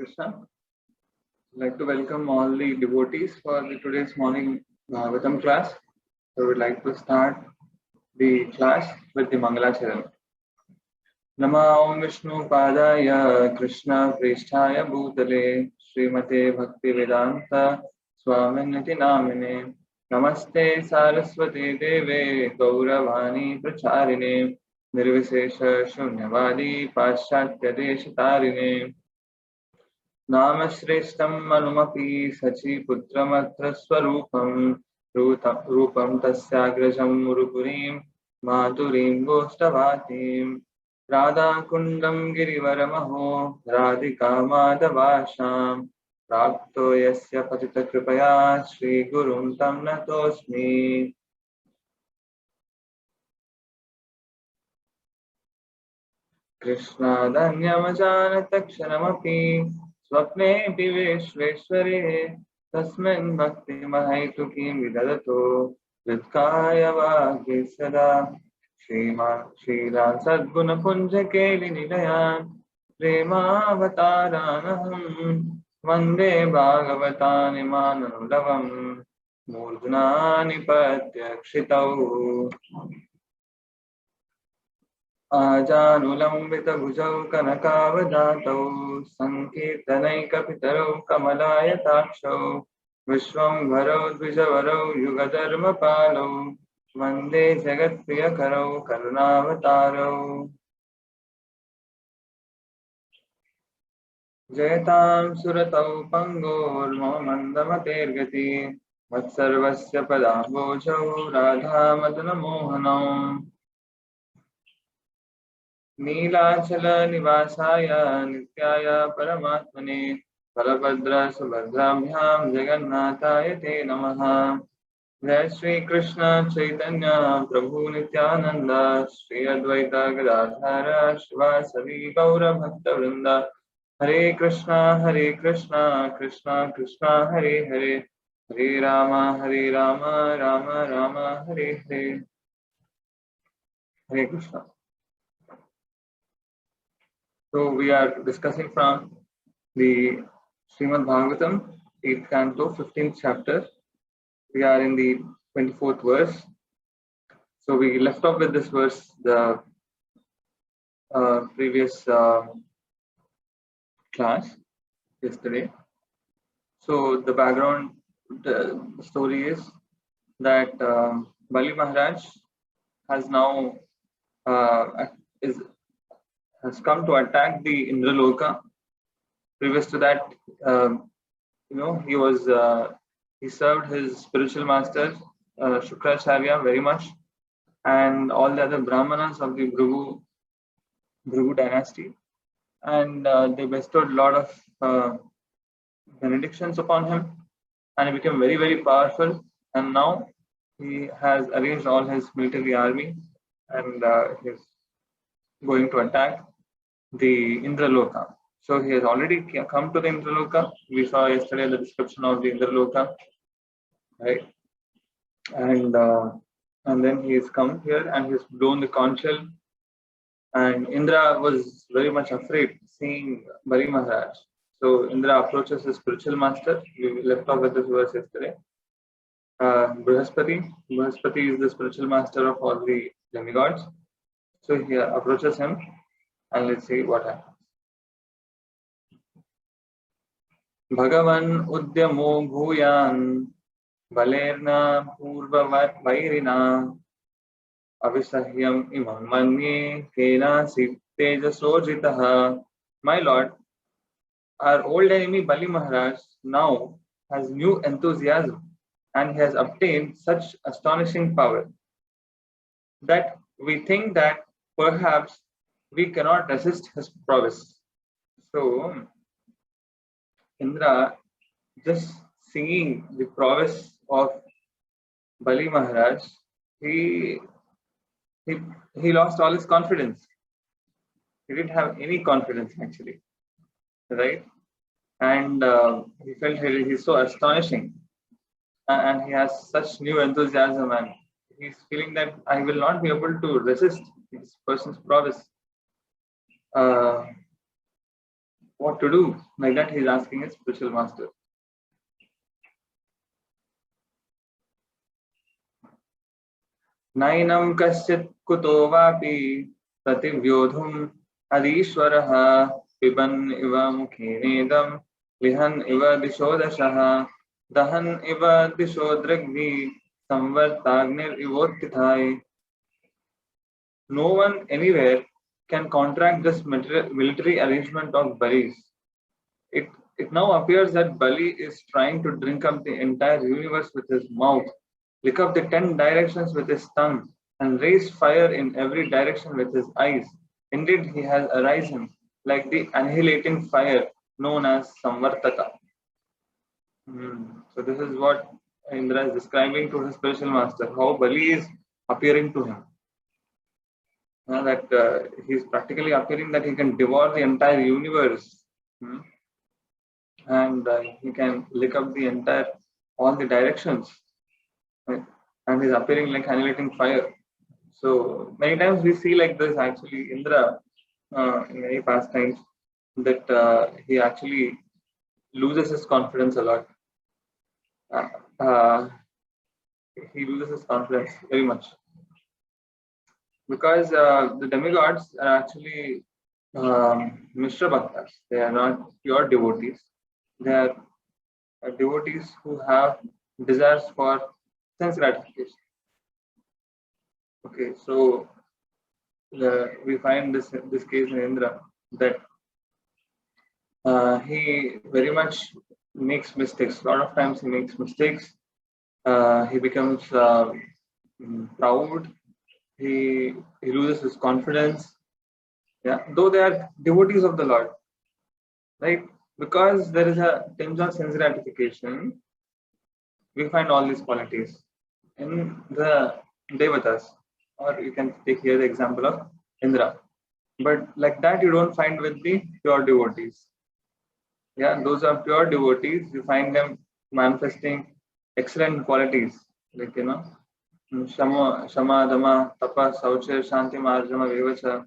Krishna. I'd like to welcome all the devotees for today's morning Bhagavatam class. So we'd like to start the class with the Mangalacharan. Nama Om Vishnu Padaya Krishna Pristhaya Bhutale Srimate Bhakti Vedanta Swaminiti Namine Namaste Saraswati Deve Gauravani Pracharine Nirvisesha Shunyavadi Paschatya Deshatarine नाम श्रेष्ठम् अनुमपि सचीपुत्रमत्र स्वरूपम् रूपं तस्याग्रजं मुरुपुरीं मातुरीं गोष्ठवातीं राधाकुण्डं गिरिवरमहो राधिका माधवाशां प्राप्तो यस्य पतितकृपया श्रीगुरुं तं नतोऽस्मि। कृष्णादन्यमजानतक्षरमपि स्वप्ने विश्वेश्वरे तस्मिन् भक्तिमहैतुकीं विदधतो हृत्काय वाग्ये सदा श्रीमान् श्रीरान् सद्गुणपुञ्जकेलिनिलयान् प्रेमावतारानहं वन्दे भागवतानि माननुलवम् मूर्ध्ना निपत्य क्षितौ आजानुलम्बितभुजौ कनकावदातौ सङ्कीर्तनैकपितरौ कमलायताक्षौ विश्वम्भरौ द्विजवरौ युगधर्मपालौ वन्दे जगत्प्रियकरौ करुणावतारौ। जयतां सुरतौ पङ्गोर्मो मन्दमतेर्गति मत्सर्वस्य पदाम्बोजौ राधामदनमोहनौ नीलाचल निवासाय नित्याय परमात्मने बलभद्र सुभद्राभ्यां जगन्नाथाय ते नमः। जय श्री कृष्ण चैतन्य प्रभु नित्यानंद श्री अद्वैत गदाधर शिवासदि गौर भक्तवृंद हरे कृष्णा कृष्णा कृष्णा हरे हरे हरे राम राम राम हरे हरे। हरे Krishna. So we are discussing from the Srimad Bhagavatam, 8th canto, 15th chapter. We are in the 24th verse. So we left off with this verse the previous class yesterday. So the background, the story is that Bali Maharaj has now has come to attack the Indraloka. Previous to that, he served his spiritual master Shukracharya very much, and all the other brahmanas of the Bhrigu dynasty, and they bestowed a lot of benedictions upon him, and he became very, very powerful. And now he has arranged all his military army, and he's going to attack the Indraloka. So he has already come to the Indraloka. We saw yesterday the description of the Indraloka, right? And then he has come here and he's blown the conch shell. And Indra was very much afraid seeing Bali Maharaj. So Indra approaches his spiritual master. We left off with this verse yesterday. Brihaspati is the spiritual master of all the demigods. So he approaches him, and let's see what happens. Bhagavan udyamo bhuyan balerna purvavat vairina avisahyam imam manye kena sitejasojitaha. My lord, our old enemy Bali Maharaj now has new enthusiasm, and he has obtained such astonishing power that we think that perhaps we cannot resist his prowess. So Indra, just seeing the prowess of Bali Maharaj, he lost all his confidence. He didn't have any confidence actually, right? And he felt he's so astonishing, and he has such new enthusiasm, and he's feeling that I will not be able to resist this person's prowess. what to do. Like that, he's asking his spiritual master. Nainam kasyat kuto vapi prativyodhum adishwaraha piban iva mukhinedam lihan iva dishodashaha dahan iva dishodragni samvartagnir ivottithai. No one anywhere can contract this military arrangement of Balis. It, it now appears that Bali is trying to drink up the entire universe with his mouth, lick up the 10 directions with his tongue, and raise fire in every direction with his eyes. Indeed, he has arisen like the annihilating fire known as Samvartaka. So this is what Indra is describing to his spiritual master, how Bali is appearing to him. That he's practically appearing that he can devour the entire universe. And he can lick up the entire all the directions, right? And he's appearing like annihilating fire. So many times we see like this actually Indra in many past times that he actually loses his confidence a lot. He loses his confidence very much because the demigods are actually Mishra Bhaktas. They are not pure devotees. They are devotees who have desires for sense gratification. Okay, so we find this case in Indra that he very much makes mistakes. A lot of times he makes mistakes. He becomes proud. He loses his confidence. Yeah, though they are devotees of the Lord, right? Because there is a tinge of sense gratification, we find all these qualities in the Devatas, or you can take here the example of Indra. But like that, you don't find with the pure devotees. Yeah, those are pure devotees. You find them manifesting excellent qualities, like Shama, Dama, Tapa, Saucha, Shanti, Marjama, Vivacha.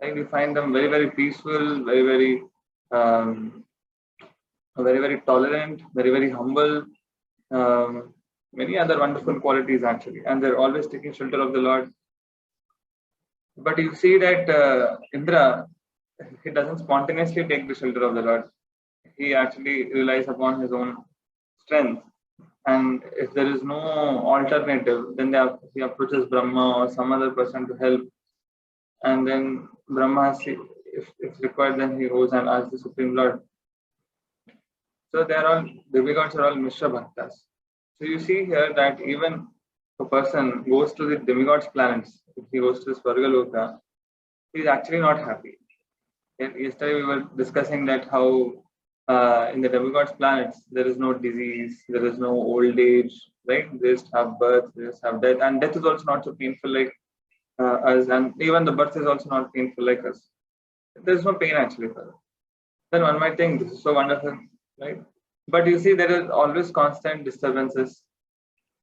Like we find them very, very peaceful, um, very, very tolerant, very, very humble. Many other wonderful qualities actually, and they're always taking shelter of the Lord. But you see that Indra, he doesn't spontaneously take the shelter of the Lord. He actually relies upon his own strength. And if there is no alternative, then he approaches Brahma or some other person to help. And then Brahma, if required, then he goes and asks the Supreme Lord. So they are all, demigods are all Mishra Bhaktas. So you see here that even a person goes to the demigods planets, if he goes to Svargaloka, he is actually not happy. Yesterday we were discussing that how in the demigods planets there is no disease, there is no old age, right? They just have birth, they just have death, and death is also not so painful like us, and even the birth is also not painful like us. There is no pain actually for us. Then one might think this is so wonderful, right? But you see, there is always constant disturbances.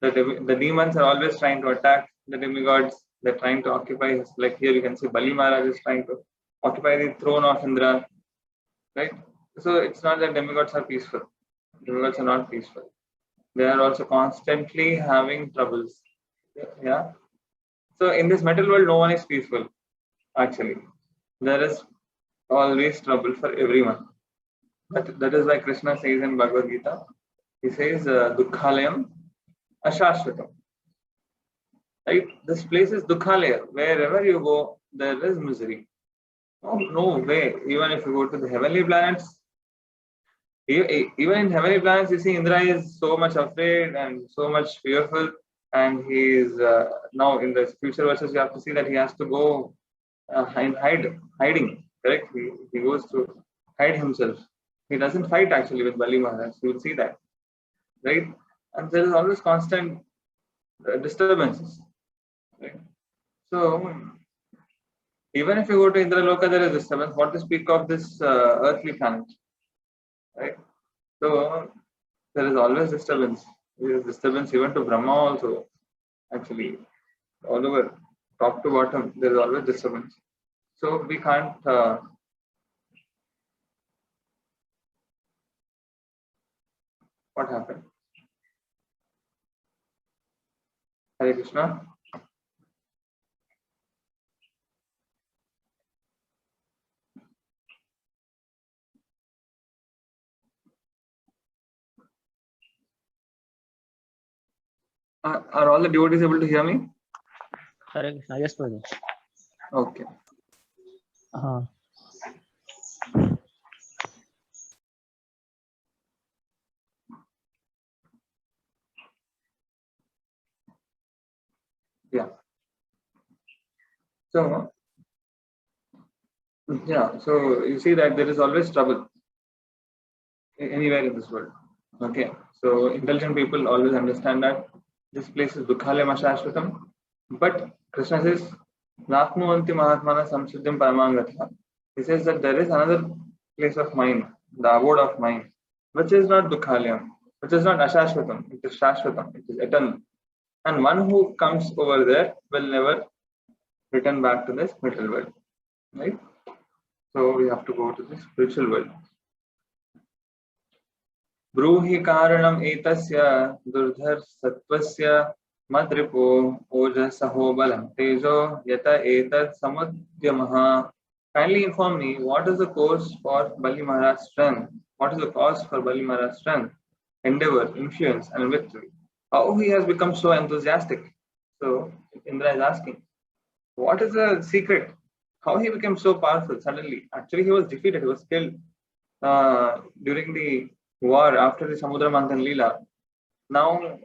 The demons are always trying to attack the demigods. They're trying to occupy his, like here you can see Bali Maharaj is trying to occupy the throne of Indra, right? So it's not that demigods are peaceful. Demigods are not peaceful. They are also constantly having troubles. Yeah. So in this metal world, no one is peaceful. Actually, there is always trouble for everyone. That is why Krishna says in Bhagavad Gita, he says, Dukkhalayam Ashashvatam. Right? This place is Dukkhalaya. Wherever you go, there is misery. No way. Even if you go to the heavenly planets, even in heavenly planets, you see Indra is so much afraid and so much fearful, and he is now in the future verses. You have to see that he has to go hiding. Correct? He goes to hide himself. He doesn't fight actually with Bali Maharaj. You will see that, right? And there is always constant disturbances. Right? So even if you go to Indraloka, there is disturbance. What to speak of this earthly planet, right? So there is always disturbance. There is disturbance even to Brahma also. Actually, all over, top to bottom, there is always disturbance. So we can't What happened? Hare Krishna. Are all the devotees able to hear me? Hare Krishna. Yes, Prabhu. Okay. Yeah. So, yeah. So you see that there is always trouble anywhere in this world. Okay. So intelligent people always understand that this place is Dukhalaya Ashashvatam. But Krishna says, Naknuvanti Mahatmana Samsiddhim Paramangatha. He says that there is another place of mind, the abode of mind, which is not Dukhalayam, which is not Ashashvatam, it is Shashvatam, it is eternal. And one who comes over there will never return back to this material world. Right? So we have to go to the spiritual world. ब्रूहि कारणम एतस्य दुर्धर सत्वस्य मद्रिपो ओजसहो बलं तेजो यत एतत् समुद्यमः. Kindly inform me what is the cause for Bali Maharaj's strength? What is the cause for Bali Maharaj's strength, endeavor, influence, and victory? How he has become so enthusiastic? So Indra is asking, what is the secret? How he became so powerful suddenly? Actually, he was defeated. He was killed during the war after the Samudra Manthan Leela. Now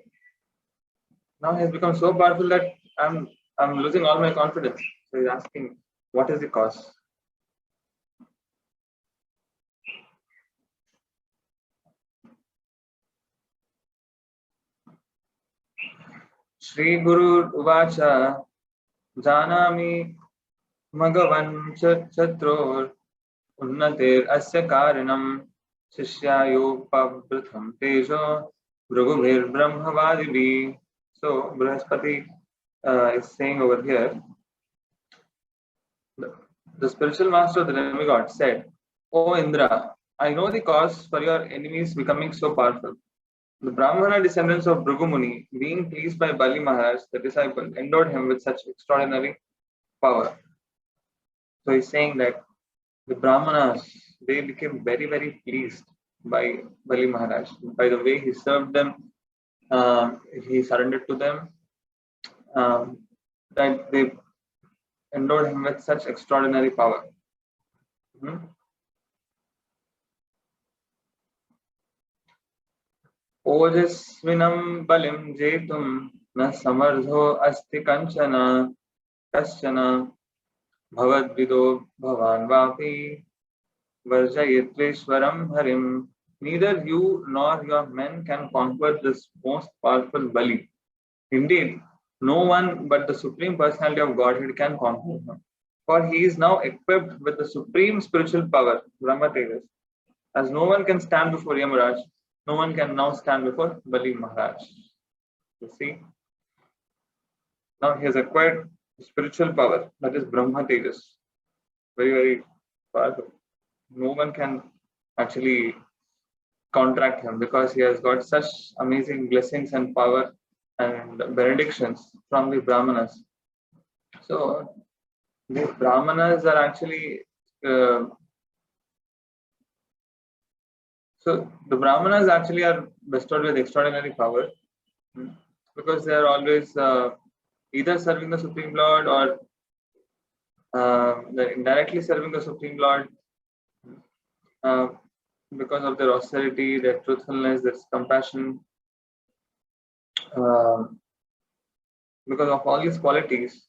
he has become so powerful that I'm losing all my confidence. So he's asking, what is the cause? Shri Guru Uvacha Janami Magavan Chatror Unnatir Asya Karanam Shishyayopavritham Tejo Bhrugubhir Brahmavadivi. So Brihaspati is saying over here, the spiritual master of the demigod said, O Indra, I know the cause for your enemies becoming so powerful. The Brahmana descendants of Bhrigu Muni, being pleased by Bali Maharaj, the disciple, endowed him with such extraordinary power. So he's saying that the Brahmanas, they became very, very pleased by Bali Maharaj, by the way he served them, he surrendered to them, that they endowed him with such extraordinary power. ओजस्विनं बलिं जेतुं न समर्थो अस्ति कश्चन भवद्विदो भवान् वापि वर्जयित्वेश्वरं हरिं. Neither you nor your men can conquer this most powerful Bali. Indeed, no one but the Supreme Personality of Godhead can conquer him. For he is now equipped with the supreme spiritual power, Brahma Tejas. As no one can stand before Yamaraj, no one can now stand before Bali Maharaj. You see? Now he has acquired spiritual power, that is Brahma Tejas. Very, very powerful. No one can actually counteract him because he has got such amazing blessings and power and benedictions from the Brahmanas. So the Brahmanas are actually so the Brahmanas actually are bestowed with extraordinary power because they are always either serving the Supreme Lord or they're indirectly serving the Supreme Lord because of their austerity, their truthfulness, their compassion. Because of all these qualities,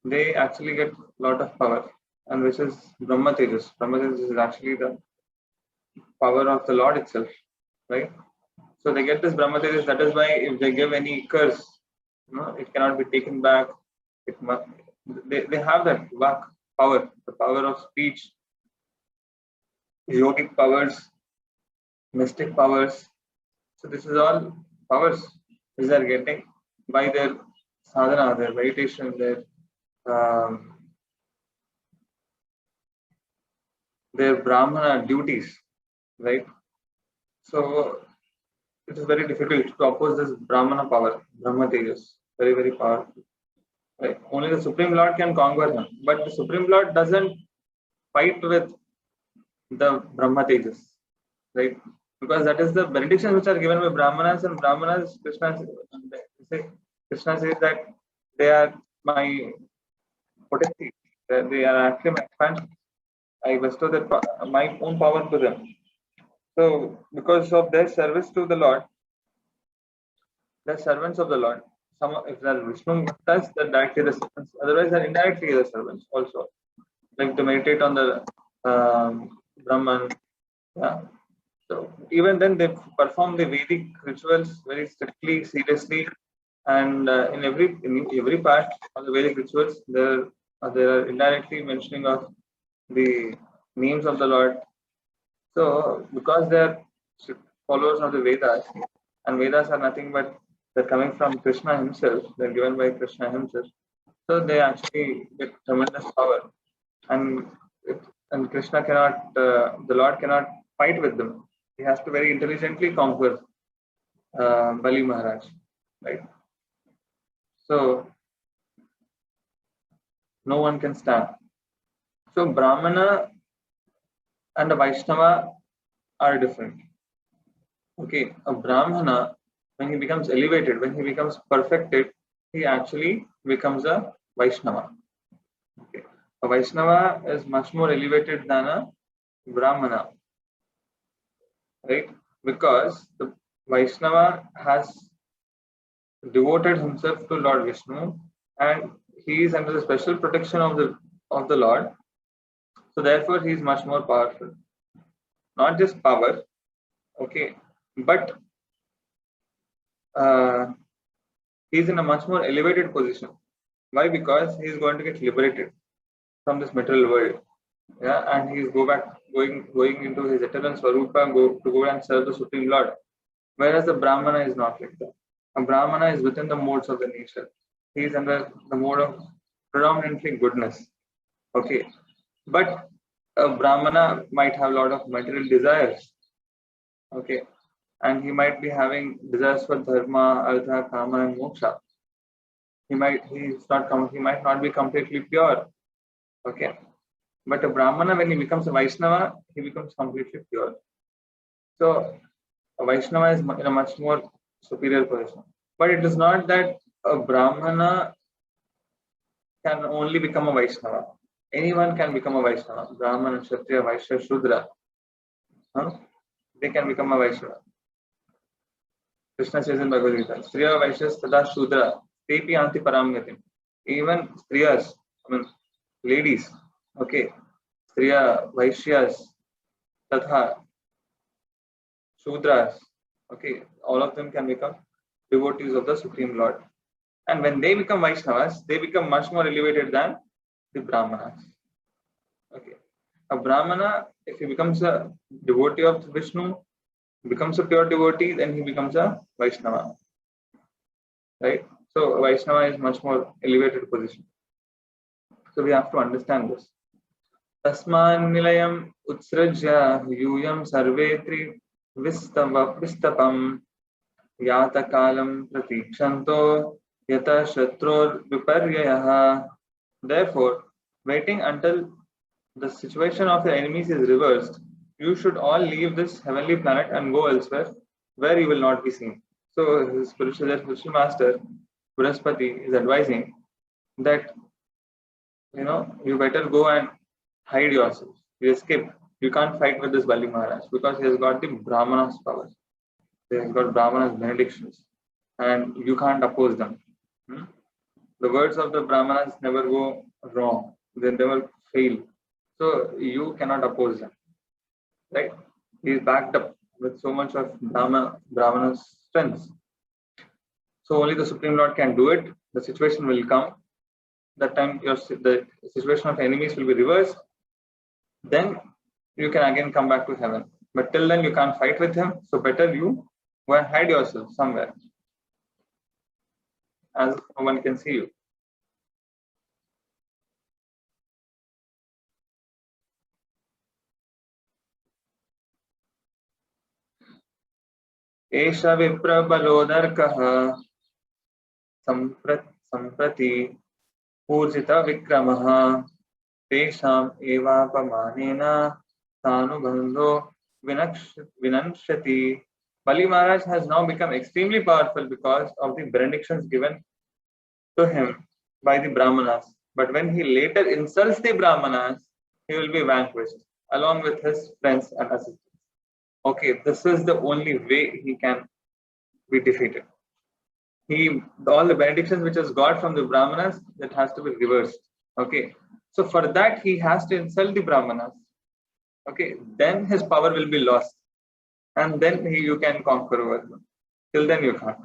they actually get a lot of power, and which is Brahma Tejas. Brahma Tejas is actually the power of the Lord itself, right? So they get this Brahma Tejas. That is why if they give any curse, it cannot be taken back. They have that vak power, the power of speech, yogic powers, mystic powers. So this is all powers which they are getting by their sadhana, their meditation, their Brahmana duties, right? So it is very difficult to oppose this Brahmana power, Brahma Tejas, very, very powerful. Right? Only the Supreme Lord can conquer him, but the Supreme Lord doesn't fight with the Brahma Tejas, right? Because that is the benedictions which are given by Brahmanas, and Brahmanas, Krishna says that they are my potency, they are actually my expansion. I bestow my own power to them. So, because of their service to the Lord, they're servants of the Lord. Some, if they're Vishnu Bhaktas, they're directly the servants. Otherwise, they're indirectly the servants also. Like to meditate on the Brahman. Yeah. So even then, they perform the Vedic rituals very strictly, seriously, and in every part of the Vedic rituals, there are indirectly mentioning of the names of the Lord. So because they are followers of the Vedas, and Vedas are nothing but they're coming from Krishna himself, they're given by Krishna himself. So they actually get tremendous power, and and Krishna cannot, the Lord cannot fight with them. He has to very intelligently conquer Bali Maharaj, right? So no one can stand. So Brahmana and a Vaishnava are different. Okay, a Brahmana, when he becomes elevated, when he becomes perfected, he actually becomes a Vaishnava. Okay. A Vaishnava is much more elevated than a Brahmana, right? Because the Vaishnava has devoted himself to Lord Vishnu, and he is under the special protection of the Lord. So therefore, he is much more powerful. Not just power, okay, but he is in a much more elevated position. Why? Because he is going to get liberated from this material world. Yeah, and he is going into his eternal Swarupa, go and serve the Supreme Lord. Whereas the Brahmana is not like that. A Brahmana is within the modes of the nature. He is under the mode of predominantly goodness. Okay. But a Brahmana might have a lot of material desires. Okay. And he might be having desires for dharma, artha, kama, and moksha. He might not be completely pure. Okay. But a Brahmana, when he becomes a Vaishnava, he becomes completely pure. So a Vaishnava is in a much more superior position. But it is not that a Brahmana can only become a Vaishnava. Anyone can become a Vaishnava. Brahmana, Kshatriya, Vaishya, Shudra. They can become a Vaishnava. Krishna says in Bhagavad Gita, Striya Vaishyas Tada Shudra, Tepi Anti Paramgatim. Even Striyas, ladies, okay, Striya Vaishyas, Tatha, Shudras, okay, all of them can become devotees of the Supreme Lord. And when they become Vaishnavas, they become much more elevated than the Brahmanas. Okay. A Brahmana, if he becomes a devotee of Vishnu, becomes a pure devotee, then he becomes a Vaishnava. Right? So a Vaishnava is much more elevated position. So we have to understand this. Tasman nilayam utsrajya yuyam sarvetri vistapam yata kalam pratikshanto yata shatror viparyayah. Therefore, waiting until the situation of your enemies is reversed, you should all leave this heavenly planet and go elsewhere where you will not be seen. So his spiritual master, Brihaspati, is advising that you better go and hide yourself. You escape. You can't fight with this Bali Maharaj because he has got the Brahmana's power. He has got Brahmana's benedictions, and you can't oppose them. The words of the Brahmanas never go wrong. They never fail. So you cannot oppose them. Right? He is backed up with so much of Brahmana's strength. So only the Supreme Lord can do it. The situation will come. That time the situation of enemies will be reversed. Then you can again come back to heaven. But till then you can't fight with him. So better you go and hide yourself somewhere, as no one can see you. एष विप्रबलोदर्कः सम्प्रति ऊर्जितविक्रमः तेषाम् एवापमानेन सानुबन्धो विनश्यति. Bali Maharaj has now become extremely powerful because of the benedictions given to him by the Brahmanas. But when he later insults the Brahmanas, he will be vanquished along with his friends and assistants. Okay, this is the only way he can be defeated. All the benedictions which has got from the Brahmanas, that has to be reversed. Okay, so for that he has to insult the Brahmanas. Okay, then his power will be lost, and then you can conquer over them. Till then you can't,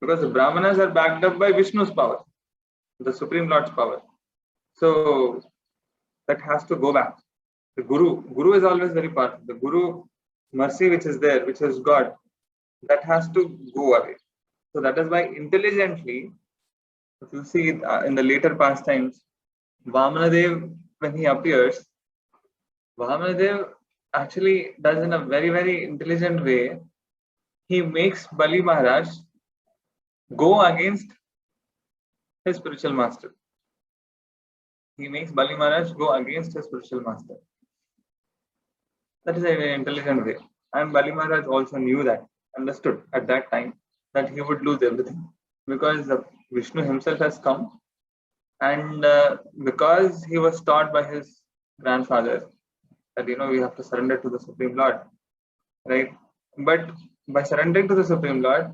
because the Brahmanas are backed up by Vishnu's power, the Supreme Lord's power. So that has to go back. The Guru is always very powerful. The Guru mercy which is there, which is God, that has to go away. So that is why intelligently, if you see in the later past times, Vamanadev, when he appears, Vamanadev actually does in a very, very intelligent way. He makes Bali Maharaj go against his spiritual master. He makes Bali Maharaj go against his spiritual master. That is a very intelligent way. And Bali Maharaj also knew that, understood at that time that he would lose everything, because Vishnu himself has come, and because he was taught by his grandfather that we have to surrender to the Supreme Lord, right? But by surrendering to the Supreme Lord,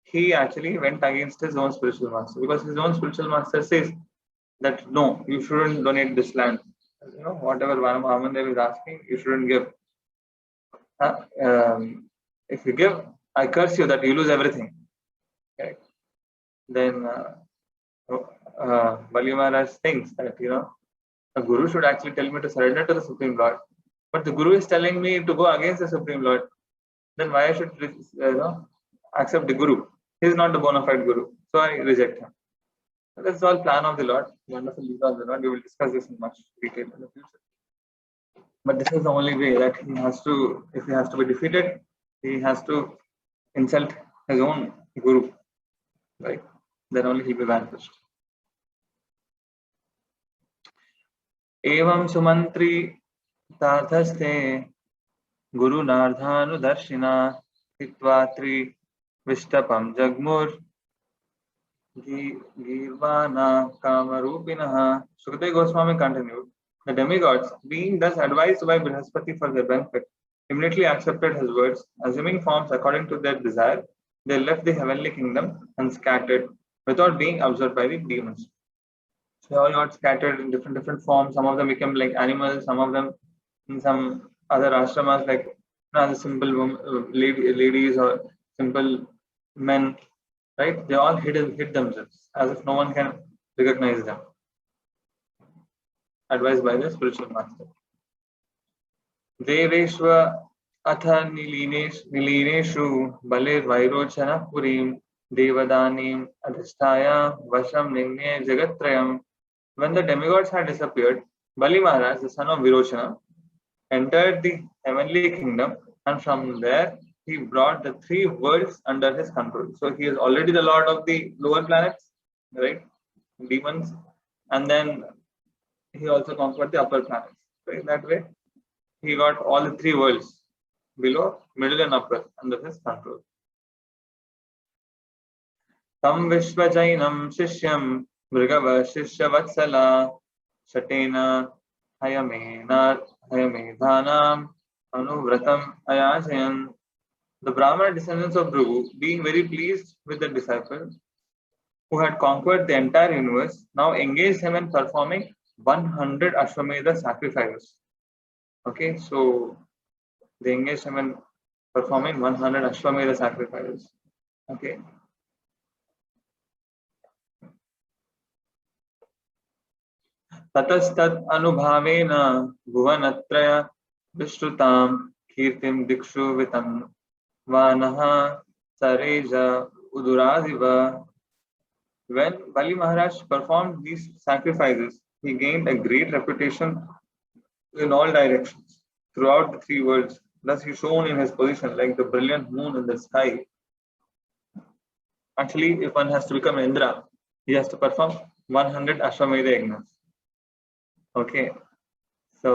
he actually went against his own spiritual master, because his own spiritual master says that no, you shouldn't donate this land. Whatever Vamadev is asking, you shouldn't give. If you give, I curse you that you lose everything. Okay. Then Bali Maharaj thinks that a Guru should actually tell me to surrender to the Supreme Lord, but the Guru is telling me to go against the Supreme Lord. Then why I should accept the Guru? He is not the bona fide Guru, so I reject him. So that's all plan of the Lord, wonderful lead of the Lord. We will discuss this in much detail in the future. But this is the only way that he has to, if he has to be defeated, he has to insult his own Guru, right? Then only he will be vanquished. Evam sumantri tathaste Guru Nardhanudarshina Hitvatri Vishtapam Jagmur Girvana Kamarupinaha. Sukadeva Goswami continued, the demigods, being thus advised by Brihaspati for their benefit, immediately accepted his words. Assuming forms according to their desire, they left the heavenly kingdom and scattered without being observed by the demons. So they all got scattered in different forms. Some of them became like animals, some of them in some other ashramas, like the simple ladies or simple men, right? They all hid themselves as if no one can recognize them. Advised by the spiritual master. Deveshva atha nilineshu balir vairochana purim devadanim adhisthaya vasham nimne jagatrayam. When the demigods had disappeared, Bali Maharaj, the son of Virochana, entered the heavenly kingdom, and from there he brought the three worlds under his control. So he is already the lord of the lower planets, right? Demons, and then he also conquered the upper planets. So in that way, he got all the three worlds, below, middle, and upper, under his control. Tam Vishvajainam Shishyam Mrigava Shishya Shatena Hayamedhanam Anuvratam Ayajayan. The Brahmana descendants of Bhrigu, being very pleased with the disciple who had conquered the entire universe, now engaged him in performing 100 Ashwamedha sacrifices. Okay, so they engaged him in performing 100 Ashwamedha sacrifices. Okay. Tatastat anubhavena bhuvanatraya vishrutam kirtim dikshu vitam vanaha sareja uduradiva. When Bali Maharaj performed these sacrifices, he gained a great reputation in all directions throughout the three worlds, Thus he shone in his position like the brilliant moon in the sky. Actually, if one has to become Indra, he has to perform 100 Ashwamedha yagnas. Okay. So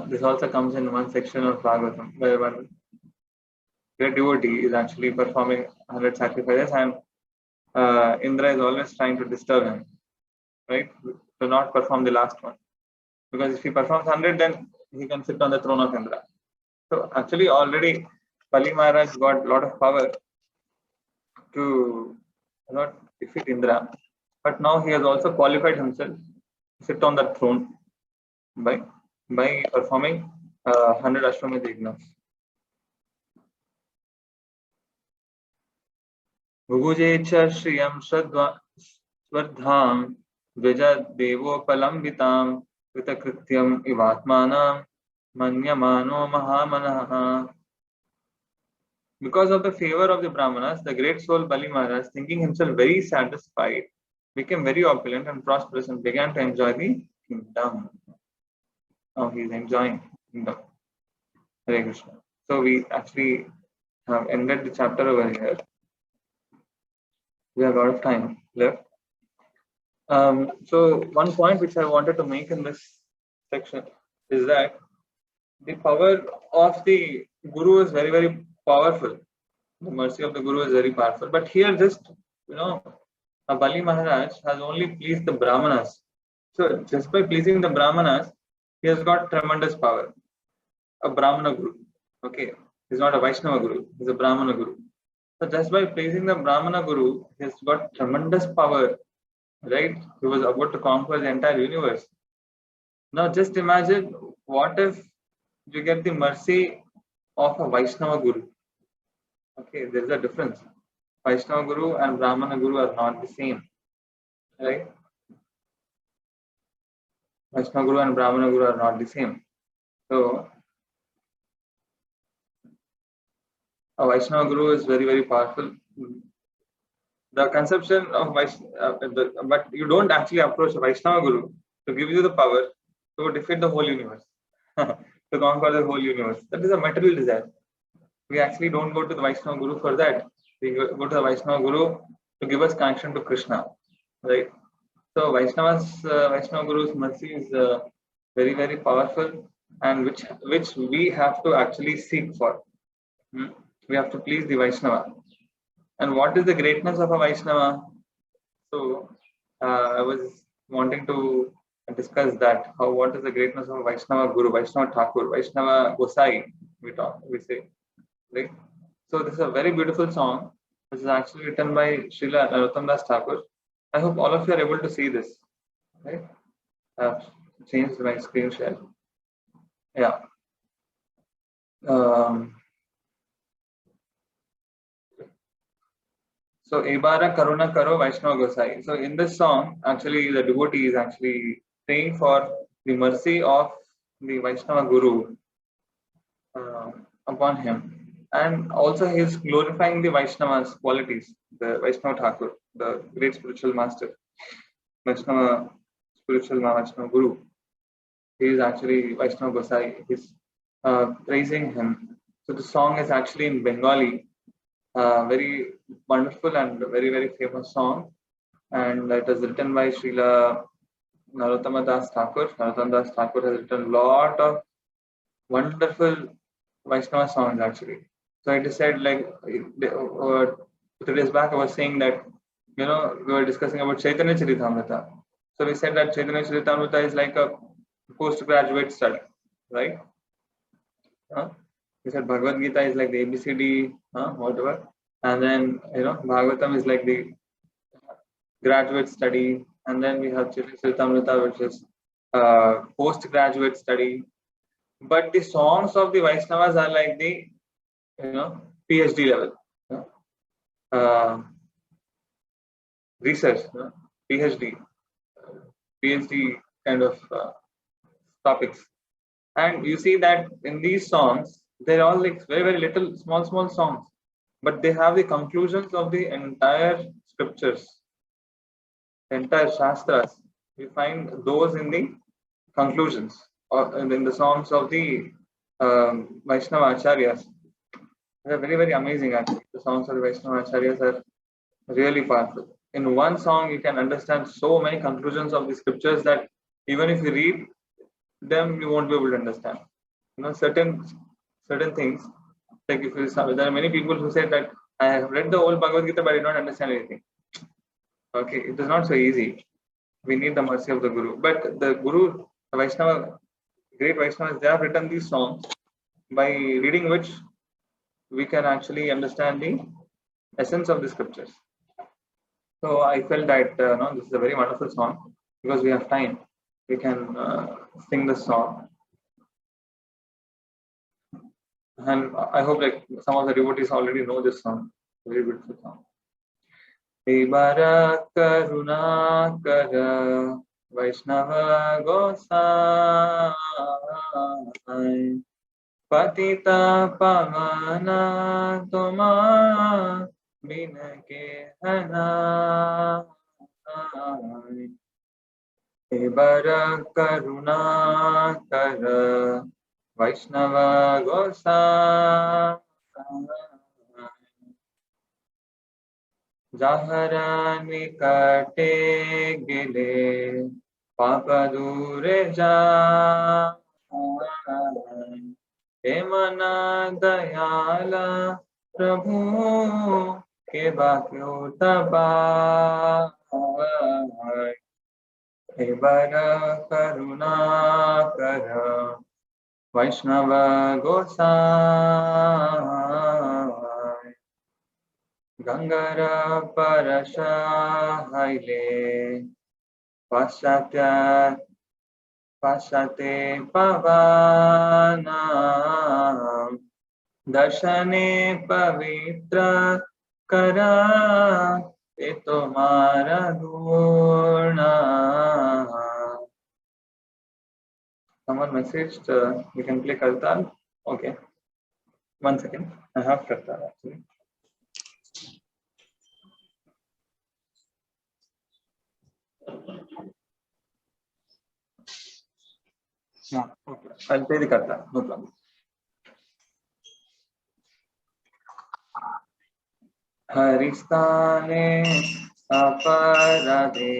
this also comes in one section of Bhagavatam where one great devotee is actually performing 100 sacrifices, and Indra is always trying to disturb him, right? To not perform the last one. Because if he performs 100, then he can sit on the throne of Indra. So actually already Bali Maharaj got a lot of power to not defeat Indra. But now he has also qualified himself to sit on that throne by performing 100 Ashwamedha yagnas. Bhuguje cha shriyam svardham dvija devopalambitam kritakrityam ivatmanam manyamano mahamanaha. Because of the favor of the Brahmanas, the great soul Bali Maharaj, thinking himself very satisfied, became very opulent and prosperous and began to enjoy the kingdom. Now he is enjoying kingdom. Hare Krishna. So we actually have ended the chapter over here. We have a lot of time left. So one point which I wanted to make in this section is that the power of the Guru is very, very powerful. The mercy of the Guru is very powerful. But here just, Bali Maharaj has only pleased the Brahmanas. So just by pleasing the Brahmanas, he has got tremendous power. A Brahmana Guru. Okay. He's not a Vaishnava Guru. He's a Brahmana Guru. So just by pleasing the Brahmana Guru, he has got tremendous power. Right? He was about to conquer the entire universe. Now just imagine, what if you get the mercy of a Vaishnava Guru? Okay, there is a difference. Vaishnava Guru and Brahmana Guru are not the same. Right? Vaishnava Guru and Brahmana Guru are not the same. So a Vaishnava Guru is very, very powerful. The conception of but you don't actually approach a Vaishnava Guru to give you the power to defeat the whole universe, to conquer the whole universe. That is a material desire. We actually don't go to the Vaishnava Guru for that. We go to the Vaishnava Guru to give us connection to Krishna, right? So Vaishnava Guru's mercy is very, very powerful, and which we have to actually seek for. We have to please the Vaishnava. And what is the greatness of a Vaishnava? So I was wanting to discuss that. What is the greatness of a Vaishnava Guru, Vaishnava Thakur, Vaishnava Gosai? We say, right? So this is a very beautiful song. This is actually written by Srila Narottam Das Thakur. I hope all of you are able to see this. Right? I've changed my screen share. Yeah. So Ebara Karuna Karo Vaishnava Gosai. So in this song, actually the devotee is actually praying for the mercy of the Vaishnava Guru upon him. And also he is glorifying the Vaishnava's qualities, the Vaishnava Thakur, the great spiritual master, Vaishnava spiritual Vaishnava Guru. He is actually Vaishnava Gosai. He is praising him. So the song is actually in Bengali. Very wonderful and very, very famous song, and it was written by Srila Narottama Das Thakur. Narottam Das Thakur has written a lot of wonderful Vaishnava songs actually. So it is said, like 2 days back I was saying that we were discussing about Chaitanya Charitamrita. So we said that Chaitanya Charitamrita is like a postgraduate study, right? We said Bhagavad Gita is like the ABCD, whatever, and then Bhagavatam is like the graduate study, and then we have Chaitanya Charitamrita, which is postgraduate study. But the songs of the Vaishnavas are like the PhD level, research, PhD kind of topics. And you see that in these songs, they're all like very, very little, small songs, but they have the conclusions of the entire scriptures, the entire Shastras. We find those in the conclusions, or in the songs of the Vaishnava Acharyas. They're very, very amazing actually. The songs of the Vaishnava Acharyas are really powerful. In one song, you can understand so many conclusions of the scriptures that even if you read them, you won't be able to understand. Certain things. Like if you, there are many people who say that I have read the whole Bhagavad Gita, but I don't understand anything. Okay, it is not so easy. We need the mercy of the Guru. But the Guru, the Vaishnava, great Vaishnavas, they have written these songs by reading which we can actually understand the essence of the scriptures. So I felt that no, this is a very wonderful song because we have time. We can sing the song, and I hope like some of the devotees already know this song. Very beautiful song. Bara karuna kara Vaishnava Gosai Patita pavana toma bin ke hana Bara karuna kara Vaishnava Gosai Jahara nikate gile papa dure jai हे मना दयाला प्रभु के बाक्यो तबाय हे बर करुणा कर वैष्णव गोसाई ginger परश हाइले पाश्चात्य पवना दर्शने पवित्र करा ये तुम्हारा गुणा. Someone messaged we can play Kartal. Okay, 1 second. I have Kartal actually. Yeah, okay. I'll play the Kartal. No problem. हरिस्ताने अपराधे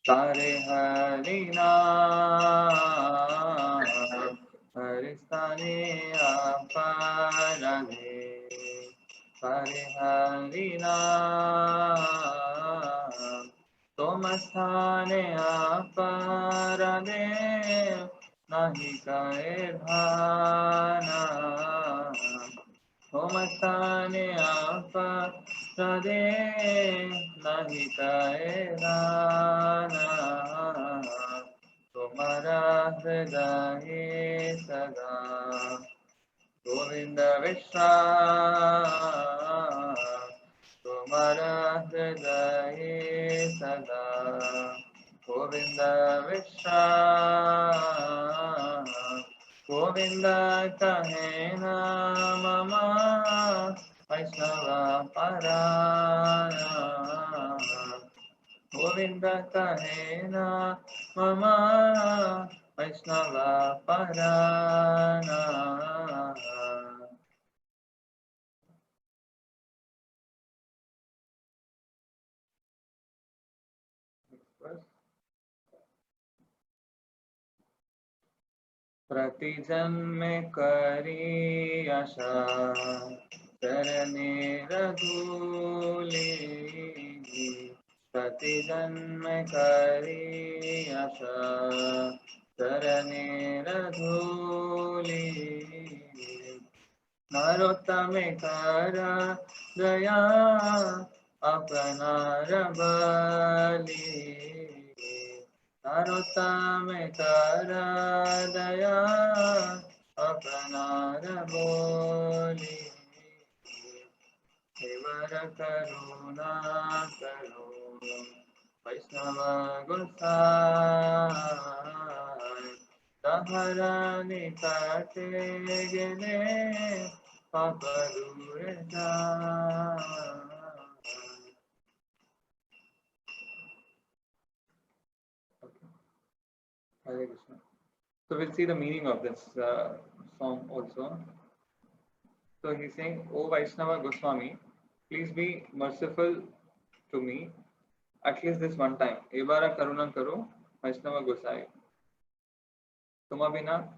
तारे हरिना हरिस्ताने अपराधे तारे हरिना तुम स्थाने अपराधे नहीं करे भाना होमस्थाने अपराधे नहीं कहना तुम्हारा हृदय सदा गोविंद विश्राम तुम्हारा हृदय सदा गोविंद विश्राम गोविंद कहे मम वैष्णव परायण गोविंद कहे मम वैष्णव परायण. प्रति जन्म करी आशा चरणे रघुली प्रति जन्म करी आशा चरणे रघुली नरोत्तम कर दया अपनार बली नरोत्तम कर दया अपनार बोली हे वर करुणा करो वैष्णव गोसाई तहरा निकटे गेले पाप दूर जाय. Hare Krishna. So we'll see the meaning of this song also. So he's saying, O Vaishnava Goswami, please be merciful to me at least this one time. Ebara karuna karo Vaishnava Gosai. Tuma bina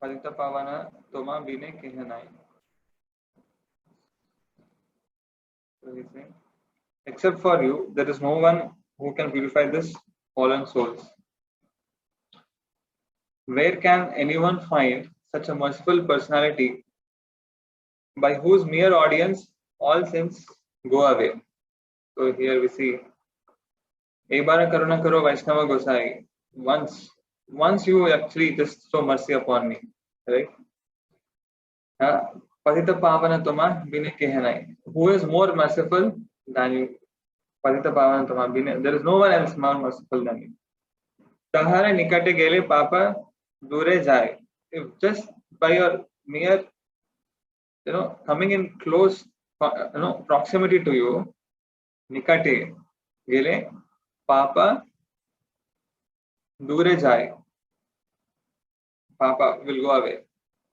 Padita Pavana Tuma bine kehanai. So he's saying, except for you, there is no one who can purify this fallen souls. Where can anyone find such a merciful personality by whose mere audience all sins go away? So here we see, Ebara Karuna Karo Vaishnava Gosai. Once you actually just show mercy upon me, right? Padita Pavana Toma Bine Kehanai. Who is more merciful than you? Padita Pavana Toma Bine. There is no one else more merciful than you. Tahare Nikate Gele Papa Dure Jai. If just by your mere, coming in close, proximity to you, Nikate Gele Papa Dure Jai. Papa will go away.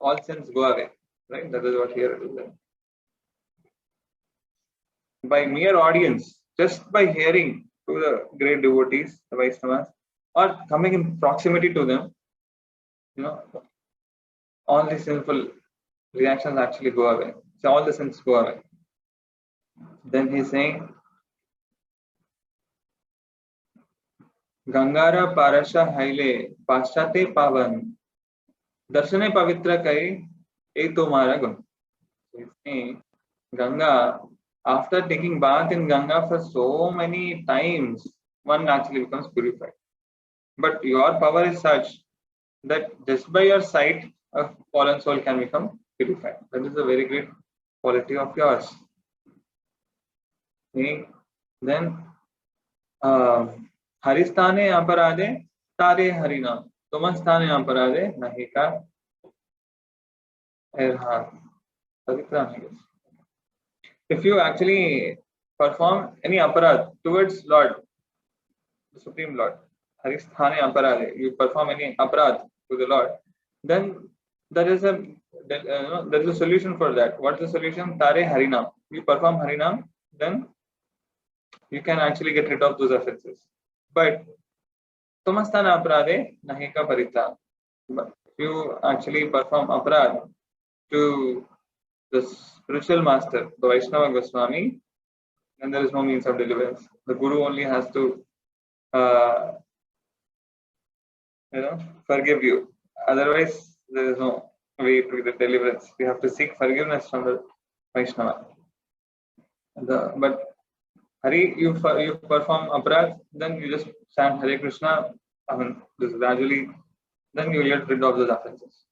All sins go away. Right? That is what here it is. By mere audience, just by hearing to the great devotees, the Vaishnavas, or coming in proximity to them, all the sinful reactions actually go away. So all the sins go away. Then he's saying, Gangara Parasha Haile Paschate Pavan Darshane Pavitra Kai E Tomara Gun. He's saying, Ganga, after taking bath in Ganga for so many times, one actually becomes purified. But your power is such that just by your sight, a fallen soul can become purified. That is a very great quality of yours. Okay. Then, Haristane Aparade Tare Harina. Tomastane Aparade Nahika Erha. If you actually perform any aparad towards Lord, the Supreme Lord, Haristhane Aparade, you perform any aparad to the Lord, then there is a solution for that. What's the solution? Tare Harinam. You perform Harinam, then you can actually get rid of those offenses. But Tomastana Aparade Nahika Parita. But you actually perform aparad to the spiritual master, the Vaishnava Goswami, and there is no means of deliverance. The Guru only has to, forgive you. Otherwise, there is no way to the deliverance. We have to seek forgiveness from the Vaishnava. But Hari, you perform aparad, then you just chant Hare Krishna. Just gradually, then you get rid of those offenses.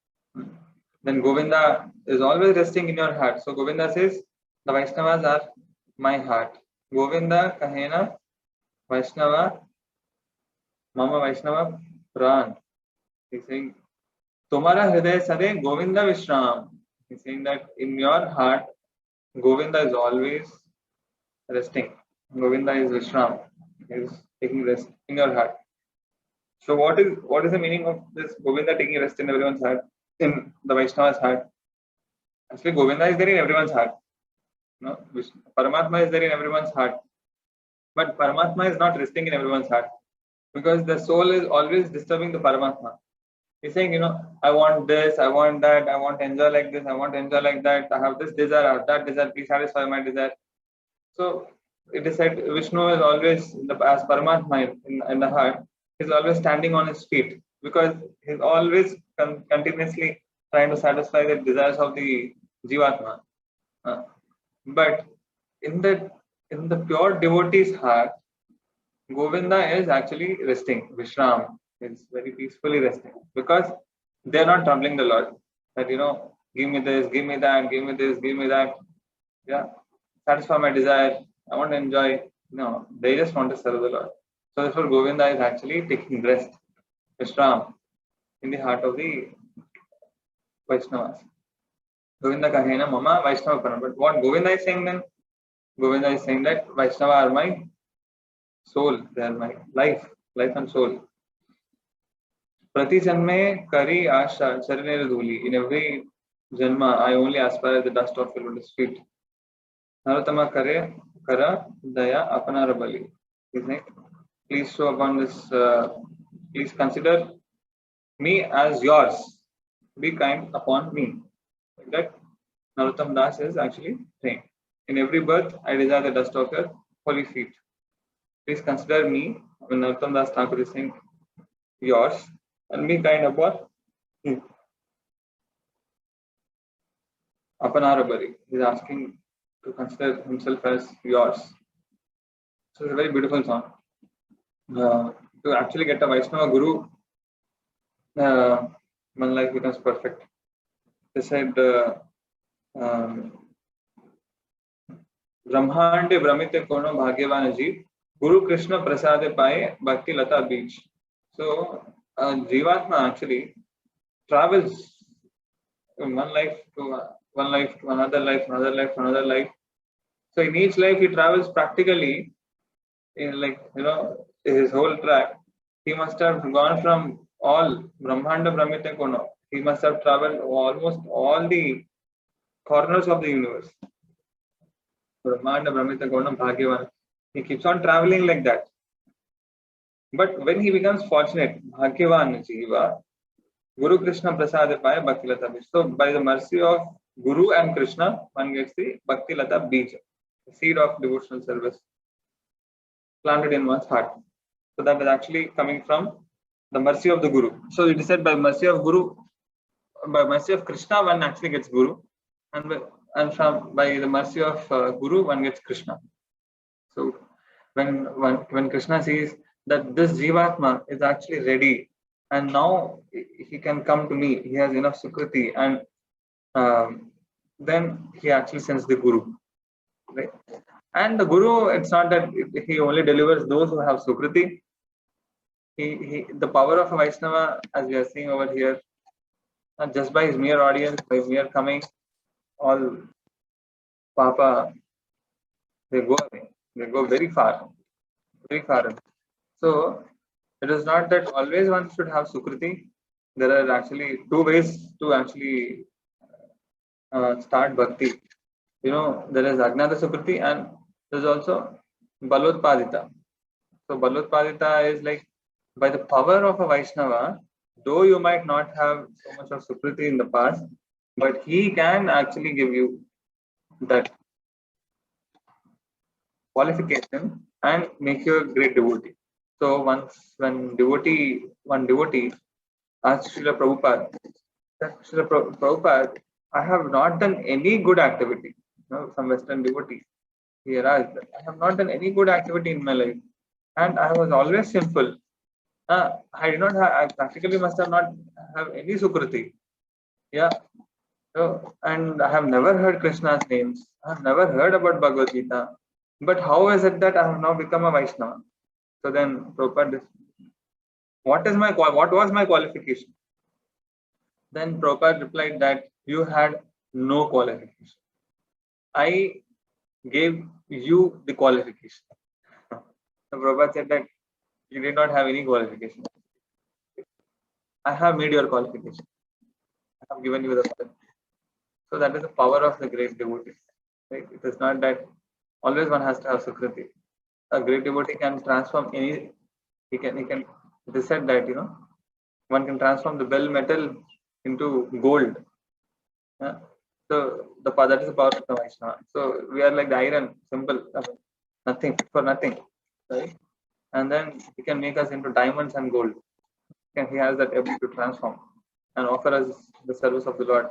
Then Govinda is always resting in your heart. So Govinda says, the Vaishnavas are my heart. Govinda kahena Vaishnava Mama Vaishnava Pran. He's saying, Tomara Hriday Sade Govinda Vishram. He's saying that in your heart, Govinda is always resting. Govinda is Vishram. He is taking rest in your heart. So what is the meaning of this Govinda taking rest in everyone's heart? In the Vaishnava's heart. Actually, Govinda is there in everyone's heart. No, Paramatma is there in everyone's heart. But Paramatma is not resting in everyone's heart. Because the soul is always disturbing the Paramatma. He's saying, I want this, I want that, I want to enjoy like this, I want to enjoy like that, I have this desire, I have that desire, please satisfy my desire. So it is said Vishnu is always, as Paramatma in the heart, he's always standing on his feet. Because he's always continuously trying to satisfy the desires of the Jivatma. But in the pure devotee's heart, Govinda is actually resting. Vishram is very peacefully resting. Because they are not troubling the Lord. That, give me this, give me that, give me this, give me that. Yeah, satisfy my desire. I want to enjoy. No, they just want to serve the Lord. So therefore Govinda is actually taking rest. Vishram in the heart of the Vaishnavas. Govinda kahena mama Vaishnava Param. But what Govinda is saying then? Govinda is saying that Vaishnava are my soul, they are my life and soul. Prati janme kari asha charanera dhuli. In every janma, I only aspire the dust of your lotus feet. Narottama kare kara daya apana rabali. He's like, please show upon this, please consider me as yours. Be kind upon me. Like that, Narottam Das is actually saying. In every birth, I desire the dust of your holy feet. Please consider me, when Narottam Das Thakur is saying yours, and be kind upon me. Apanarabari. He is asking to consider himself as yours. So it's a very beautiful song. To actually get a Vaishnava Guru, one life becomes perfect. They said, ब्रह्मांडे भ्रमित कोनो भाग्यवान जीव Guru Krishna Prasade Paye Bhakti Lata Beach. So Jivatma actually travels from one life to another life, another life, another life. So in each life he travels practically in, like, his whole track. He must have gone from all Brahmanda Brahmite Kono. He must have traveled almost all the corners of the universe. Brahmanda Brahmite Kono Bhagyavan. He keeps on traveling like that. But when he becomes fortunate, Bhagyavan Jiva, Guru Krishna Prasad Paya Bhakti Lata Bij. So by the mercy of Guru and Krishna, one gets the Bhakti Lata Bij, the seed of devotional service planted in one's heart. So that is actually coming from the mercy of the Guru. So it is said by mercy of Guru, by mercy of Krishna, one actually gets Guru, and from by the mercy of Guru, one gets Krishna. So when Krishna sees that this Jivatma is actually ready, and now he can come to me, he has enough Sukriti, and then he actually sends the Guru, right? And the Guru, it's not that he only delivers those who have Sukriti. The power of a Vaishnava, as we are seeing over here, just by his mere audience, by mere coming, all Papa, they go away. They go very far, very far. So it is not that always one should have Sukriti. There are actually two ways to actually start Bhakti. There is Ajnata Sukriti and there is also Balotpadita. So Balotpadita is like, by the power of a Vaishnava, though you might not have so much of Sukriti in the past, but he can actually give you that qualification and make you a great devotee. So when one devotee asked Srila Prabhupada, Srila Prabhupada, I have not done any good activity. Some Western devotee, he asked, I have not done any good activity in my life, and I was always sinful. I did not have, I practically must have not have any Sukriti. Yeah. So, and I have never heard Krishna's names. I have never heard about Bhagavad Gita. But how is it that I have now become a Vaishnava? So then Prabhupada, what was my qualification? Then Prabhupada replied that you had no qualification. I gave you the qualification. So Prabhupada said that you did not have any qualification. I have made your qualification. I have given you the qualification. So that is the power of the great devotee. Right? It is not that always one has to have Sukriti. A great devotee can transform any. He can. It is said that one can transform the bell metal into gold. So that is the power of the Vaishnava. So we are like the iron, simple, nothing for nothing, right? And then he can make us into diamonds and gold. And he has that ability to transform and offer us the service of the Lord.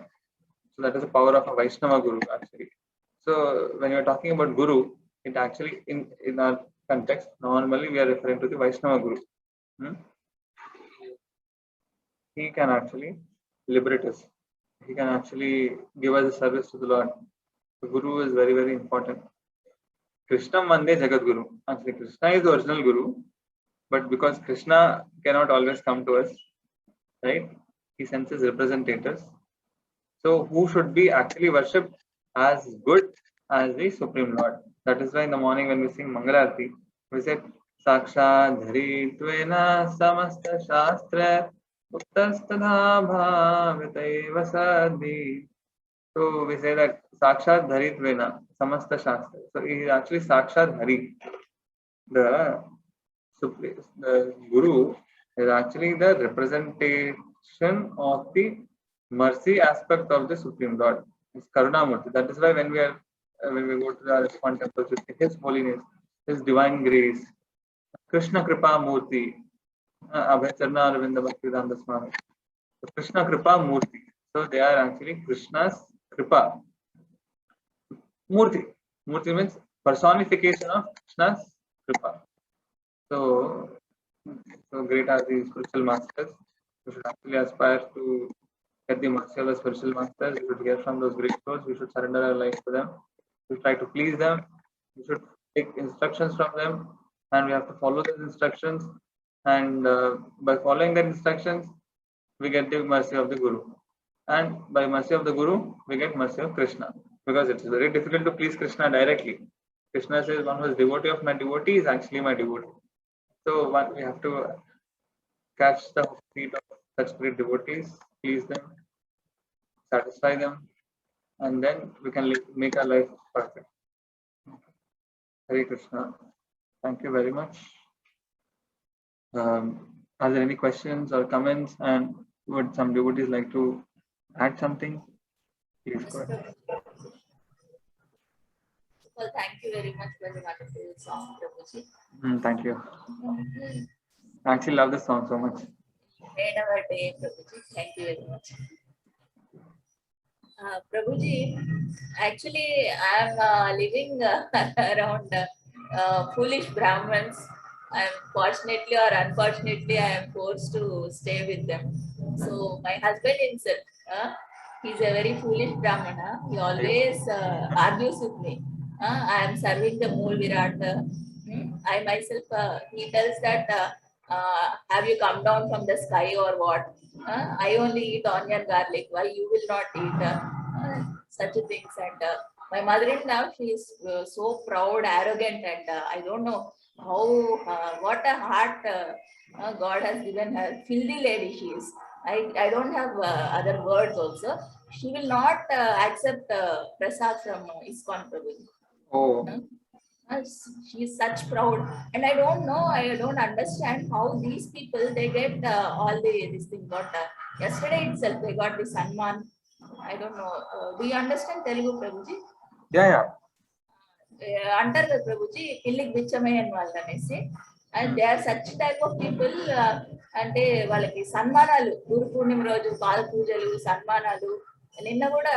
So that is the power of a Vaishnava Guru actually. So when you are talking about Guru, it actually in our context, normally we are referring to the Vaishnava Guru. He can actually liberate us. He can actually give us a service to the Lord. The Guru is very, very important. Krishna Mande Jagat Guru. Actually, Krishna is the original Guru, but because Krishna cannot always come to us, right? He sends his representatives. So who should be actually worshipped as good as the Supreme Lord? That is why in the morning when we sing Mangalarti, we say Saksha Dhari Tvena Samasta Shastra Uttastadha bhavitaiva sadhi. So we say that Sakshat Dharitvena, Samasta Shastra. So he is actually Sakshat Hari. The the Guru is actually the representation of the mercy aspect of the Supreme Lord. It's Karunamurti. That is why when we go to the Araswan temple, we say His Holiness, His Divine Grace, Krishna Kripa Murti, Abhay Charna Arvinda Bhaktivedanta Swami. So Krishna Kripa Murti. So they are actually Krishna's Kripa. Murti. Murti means personification of Krishna's Kripa. So great are these spiritual masters. We should actually aspire to get the mercy of the spiritual masters. We should hear from those great souls. We should surrender our life to them. We should try to please them. We should take instructions from them, and we have to follow those instructions. And by following the instructions, we get the mercy of the Guru. And by mercy of the Guru, we get mercy of Krishna. Because it is very difficult to please Krishna directly. Krishna says, one who is devotee of my devotee is actually my devotee. So we have to catch the feet of such great devotees, please them, satisfy them, and then we can make our life perfect. Hare Krishna. Thank you very much. Are there any questions or comments? And would some devotees like to add something? Please go ahead. Well, thank you very much for the wonderful song, Prabhuji. Thank you. I actually love this song so much. Made our day, Prabhuji. Thank you very much. Prabhuji, actually, I am living around foolish Brahmins. Fortunately or unfortunately, I am forced to stay with them. So my husband himself, he's a very foolish Brahmana. He always argues with me. I am serving the Mool Virat. I myself, he tells that, have you come down from the sky or what? I only eat onion garlic. Why you will not eat such things? And my mother-in-law, she is so proud, arrogant, and I don't know how, what a heart God has given her. Filthy lady she is. I don't have other words also. She will not accept prasad from ISKCON Prabhuji. Oh. She is such proud, and I don't know, I don't understand how these people they get all this thing. Got yesterday itself they got the Sanman. I don't know. Do you understand Telugu, Prabhuji? Yeah. Under the Prabhuji, Illik Bichamayan Valdanesi, and they are such type of people. అంటే వాళ్ళకి సన్మానాలు గురు పూర్ణిమ రోజు పాద పూజలు సన్మానాలు నిన్న కూడా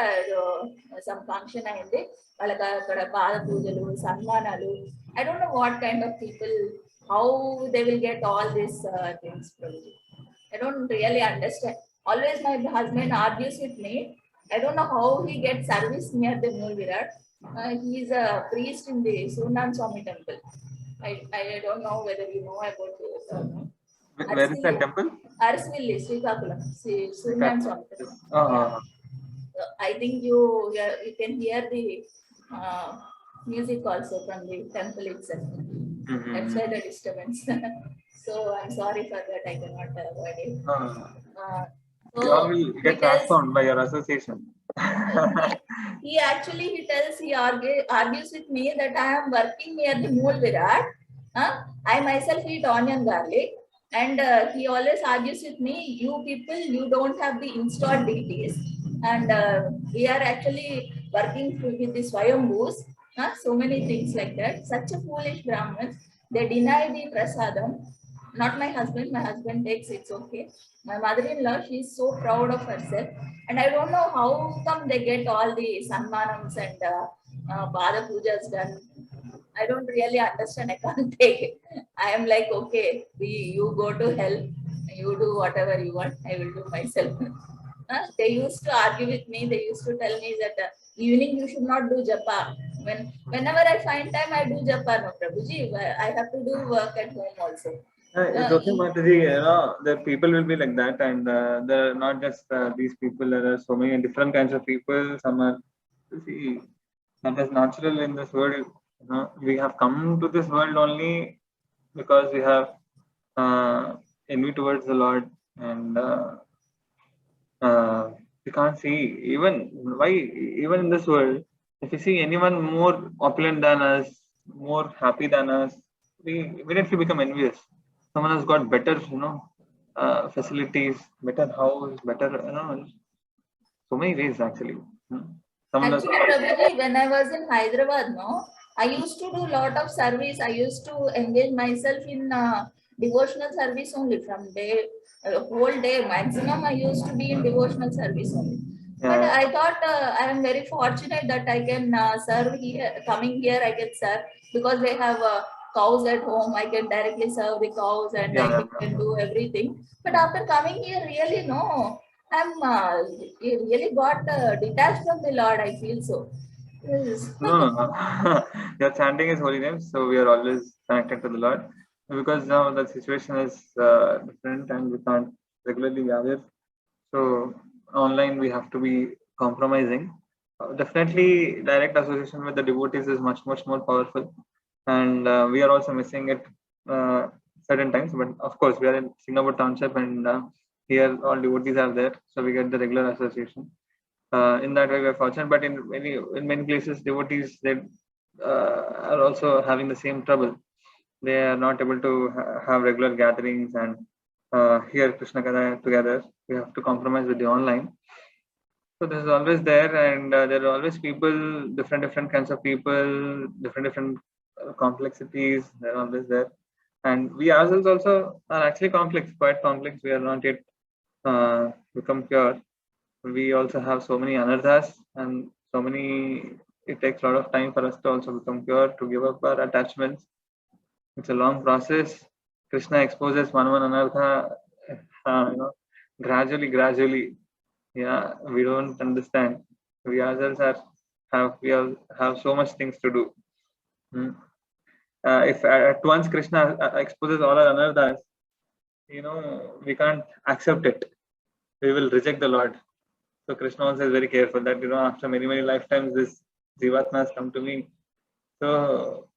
sum function అయింది వాళ్ళకి అక్కడ పాద పూజలు సన్మానాలు I don't know what kind of people, how they will get all these things. I don't really understand. Always my husband argues with me. I don't know how he gets service near the Mool Virat. He is a priest in the Surnan Swami temple. I don't know whether you know about this or not. Where is that temple? Arsvilli, Srikakulam, Surnan Swami temple. I think you can hear the music also from the temple itself. That's why the disturbance. So I'm sorry for that. I cannot avoid it. So you all will get transformed by your association. He argues with me that I am working near the Mool Virat. I myself eat onion garlic. And he always argues with me, you people, you don't have the installed deities. And we are actually working with the Swayambhus. So many things like that. Such a foolish Brahmins. They deny the prasadam. Not my husband. My husband takes it's okay. My mother-in-law, she's so proud of herself. And I don't know how come they get all the sanmanams and pada pujas done. I don't really understand. I can't take it. I am like, okay, you go to hell. You do whatever you want. I will do myself. They used to argue with me. They used to tell me that evening you should not do japa. Whenever I find time, I do japa. No, Prabhuji, I have to do work at home also. It's okay, Mataji. The people will be like that, and there are not just these people. There are so many different kinds of people. Some are, see, that is natural in this world. We have come to this world only because we have envy towards the Lord. And we can't see even in this world, if you see anyone more opulent than us, more happy than us, we immediately become envious. Someone has got better, facilities, better house, better, so many ways actually. Someone has, Actually, Prabhuji, when I was in Hyderabad, no, I used to do lot of service. I used to engage myself in devotional service only from day, whole day. Maximum, I used to be in devotional service only. But yeah, I thought I am very fortunate that I can serve here. Coming here, I can serve because they have cows at home. I can directly serve the cows and I yeah, can do everything. But after coming here, really no. I'm really got detached from the Lord. I feel so. Yes. no, no. You're chanting His holy name, so we are always connected to the Lord. Because now the situation is different, and we can't regularly gather. So online we have to be compromising. Definitely, direct association with the devotees is much more powerful, and we are also missing it certain times. But of course, we are in Singapore Township, and here all devotees are there, so we get the regular association. In that way, we are fortunate. But in many places, devotees they are also having the same trouble. They are not able to have regular gatherings and hear Krishna Katha together. We have to compromise with the online. So this is always there, and there are always people, different kinds of people, different complexities. They're always there, and we ourselves also are actually complex, quite complex. We are not yet become pure. We also have so many anarthas and so many. It takes a lot of time for us to also become pure, to give up our attachments. It's a long process. Krishna exposes one anartha, gradually. Yeah, we don't understand. We ourselves have so much things to do. Hmm. If at once Krishna exposes all our anarthas, we can't accept it. We will reject the Lord. So Krishna also is very careful that after many lifetimes this Jivatma has come to me. So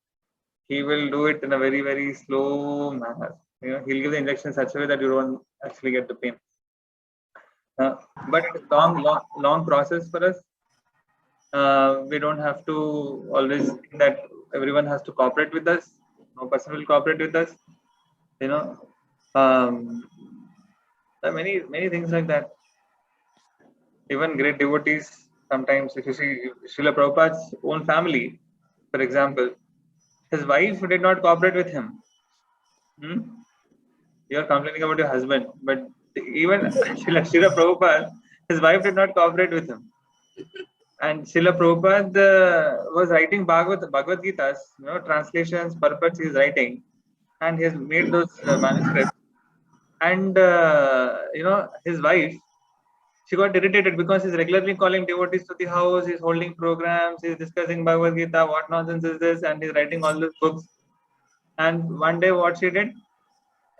he will do it in a very slow manner. He'll give the injection in such a way that you don't actually get the pain. But it is long process for us. We don't have to always think that everyone has to cooperate with us. No person will cooperate with us. There are many things like that. Even great devotees, sometimes if you see Srila Prabhupada's own family, for example, his wife did not cooperate with him. You are complaining about your husband, but even Srila Prabhupada, his wife did not cooperate with him. And Srila Prabhupada was writing Bhagavad Gita's, translations, purports he is writing, and he has made those manuscripts. And his wife, she got irritated because he's regularly calling devotees to the house, he's holding programs, he's discussing Bhagavad Gita, what nonsense is this, and he's writing all those books. And one day, what she did,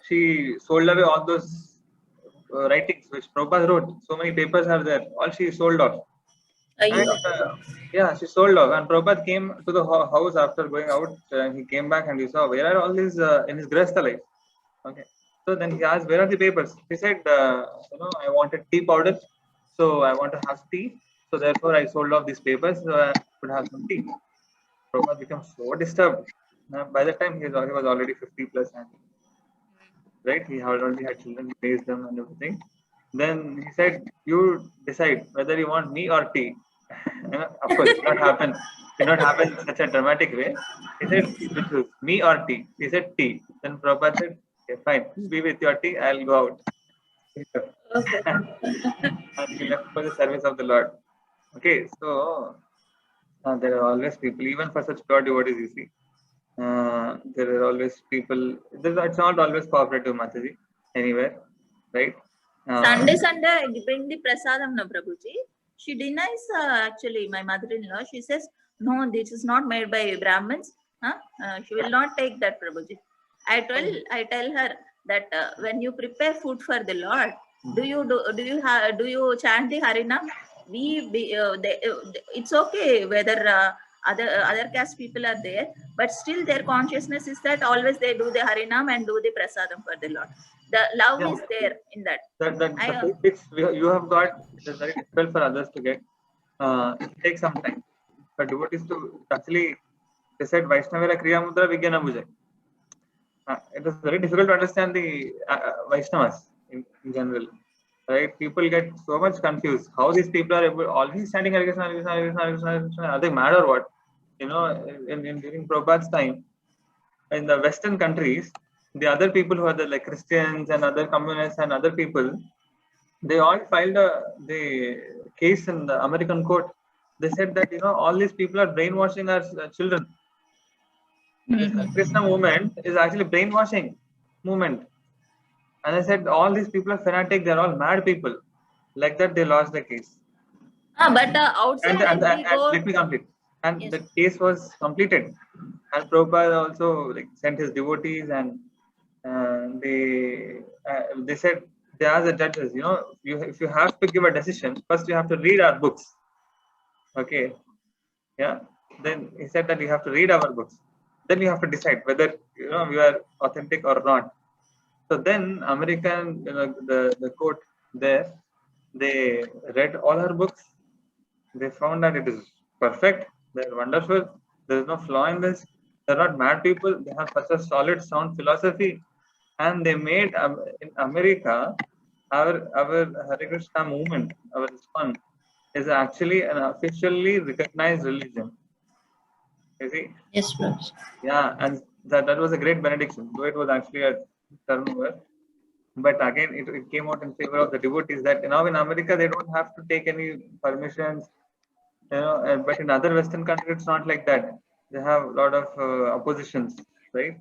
she sold away all those writings which Prabhupada wrote. So many papers are there. All she sold off. And, she sold off. And Prabhupada came to the house after going out. He came back and he saw, where are all these in his Grihastha life? Okay. So then he asked, where are the papers? He said, I wanted tea powder. So I want to have tea. So therefore I sold off these papers so I could have some tea. Prabhupada became so disturbed. By the time he was already 50 plus. And right? He had already had children, he raised them and everything. Then he said, "You decide whether you want me or tea." Of course, it did not happen in such a dramatic way. He said, "You choose me or tea." He said, "Tea." Then Prabhupada said, "Okay, fine. Be with your tea. I'll go out." Okay. And he left for the service of the Lord. Okay, so there are always people, even for such pure devotees, you see. There are always people. It's not always cooperative, Mataji, anywhere, right? Sunday, I bring the prasadam, no, Prabhuji. She denies, actually, my mother-in-law. She says, no, this is not made by Brahmins. She will not take that, Prabhuji. I tell her that when you prepare food for the Lord, do you chant the Harinam? It's okay whether other caste people are there, but still their consciousness is that always they do the Harinam and do the prasadam for the Lord. The love Yeah. is there in that. That I, the basics you have got, it is very difficult for others to get. It takes some time for devotees to actually decide Vaishnavira Kriya Mudra Vijnana Bhujai. It is very difficult to understand the Vaishnavas in general, right? People get so much confused. How these people are able, always standing Hare Krishna, Hare Krishna, Hare Krishna, Hare Krishna, Hare Krishna. Are they mad or what? You know, during Prabhupada's time, in the Western countries, the other people who are the like Christians and other communists and other people, they all filed the case in the American court. They said that all these people are brainwashing our children. This Krishna movement is actually brainwashing movement. And I said all these people are fanatic. They're all mad people. Like that, they lost the case. but outside And if we go, let me complete. And yes. the case was completed. And Prabhupada also sent his devotees, and they said, they asked the judges, if you have to give a decision, first you have to read our books. Okay. Yeah. Then he said that you have to read our books. Then you have to decide whether we are authentic or not. So then American, the court there, they read all her books. They found that it is perfect. They're wonderful. There is no flaw in this. They're not mad people. They have such a solid, sound philosophy, and they made in America our Hare Krishna movement, our ISKCON, is actually an officially recognized religion. You see? Yes, Prabhuji. Yeah, and that was a great benediction. Though it was actually a turnover, but again it came out in favor of the devotees that now in America they don't have to take any permissions, but in other Western countries it's not like that. They have a lot of oppositions, right?